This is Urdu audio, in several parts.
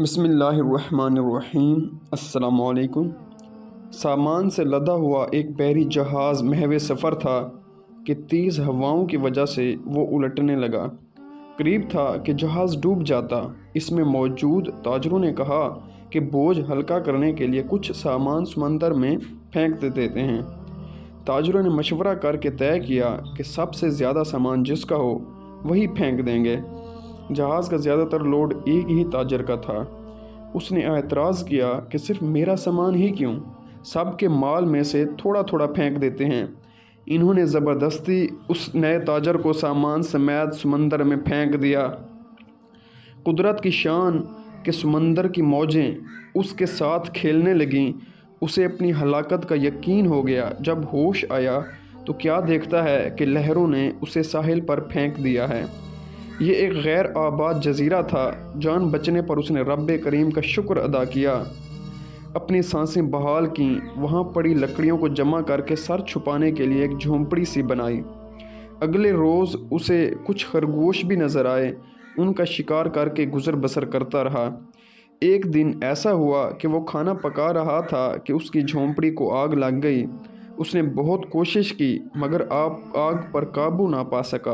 بسم اللہ الرحمن الرحیم۔ السلام علیکم۔ سامان سے لدا ہوا ایک بحری جہاز محو سفر تھا کہ تیز ہواؤں کی وجہ سے وہ الٹنے لگا۔ قریب تھا کہ جہاز ڈوب جاتا۔ اس میں موجود تاجروں نے کہا کہ بوجھ ہلکا کرنے کے لیے کچھ سامان سمندر میں پھینک دیتے ہیں۔ تاجروں نے مشورہ کر کے طے کیا کہ سب سے زیادہ سامان جس کا ہو وہی پھینک دیں گے۔ جہاز کا زیادہ تر لوڈ ایک ہی تاجر کا تھا۔ اس نے اعتراض کیا کہ صرف میرا سامان ہی کیوں، سب کے مال میں سے تھوڑا تھوڑا پھینک دیتے ہیں۔ انہوں نے زبردستی اس نئے تاجر کو سامان سمیت سمندر میں پھینک دیا۔ قدرت کی شان کہ سمندر کی موجیں اس کے ساتھ کھیلنے لگیں۔ اسے اپنی ہلاکت کا یقین ہو گیا۔ جب ہوش آیا تو کیا دیکھتا ہے کہ لہروں نے اسے ساحل پر پھینک دیا ہے۔ یہ ایک غیر آباد جزیرہ تھا۔ جان بچنے پر اس نے رب کریم کا شکر ادا کیا، اپنی سانسیں بحال کیں، وہاں پڑی لکڑیوں کو جمع کر کے سر چھپانے کے لیے ایک جھونپڑی سی بنائی۔ اگلے روز اسے کچھ خرگوش بھی نظر آئے۔ ان کا شکار کر کے گزر بسر کرتا رہا۔ ایک دن ایسا ہوا کہ وہ کھانا پکا رہا تھا کہ اس کی جھونپڑی کو آگ لگ گئی۔ اس نے بہت کوشش کی مگر آگ پر قابو نہ پا سکا۔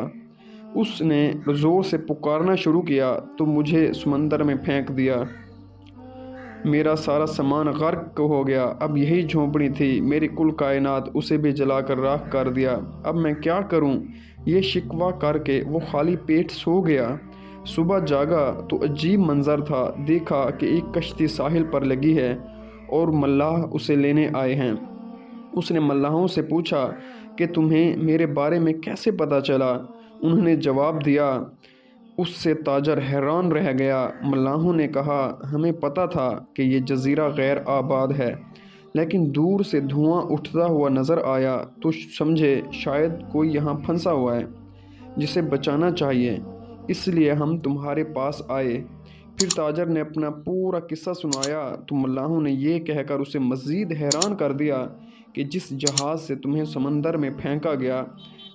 اس نے زور سے پکارنا شروع کیا تو مجھے سمندر میں پھینک دیا۔ میرا سارا سامان غرق ہو گیا۔ اب یہی جھونپڑی تھی، میری کل کائنات، اسے بھی جلا کر راکھ کر دیا۔ اب میں کیا کروں؟ یہ شکوہ کر کے وہ خالی پیٹ سو گیا۔ صبح جاگا تو عجیب منظر تھا۔ دیکھا کہ ایک کشتی ساحل پر لگی ہے اور ملاح اسے لینے آئے ہیں۔ اس نے ملاحوں سے پوچھا کہ تمہیں میرے بارے میں کیسے پتہ چلا؟ انہوں نے جواب دیا۔ اس سے تاجر حیران رہ گیا۔ ملاحوں نے کہا، ہمیں پتہ تھا کہ یہ جزیرہ غیر آباد ہے، لیکن دور سے دھواں اٹھتا ہوا نظر آیا تو سمجھے شاید کوئی یہاں پھنسا ہوا ہے جسے بچانا چاہیے، اس لیے ہم تمہارے پاس آئے۔ پھر تاجر نے اپنا پورا قصہ سنایا تو ملاحوں نے یہ کہہ کر اسے مزید حیران کر دیا کہ جس جہاز سے تمہیں سمندر میں پھینکا گیا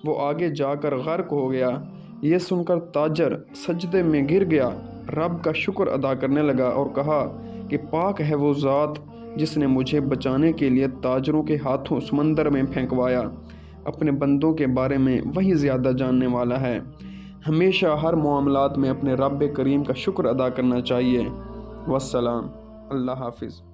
وہ آگے جا کر غرق ہو گیا۔ یہ سن کر تاجر سجدے میں گر گیا، رب کا شکر ادا کرنے لگا اور کہا کہ پاک ہے وہ ذات جس نے مجھے بچانے کے لیے تاجروں کے ہاتھوں سمندر میں پھینکوایا۔ اپنے بندوں کے بارے میں وہی زیادہ جاننے والا ہے۔ ہمیشہ ہر معاملات میں اپنے رب کریم کا شکر ادا کرنا چاہیے۔ والسلام۔ اللہ حافظ۔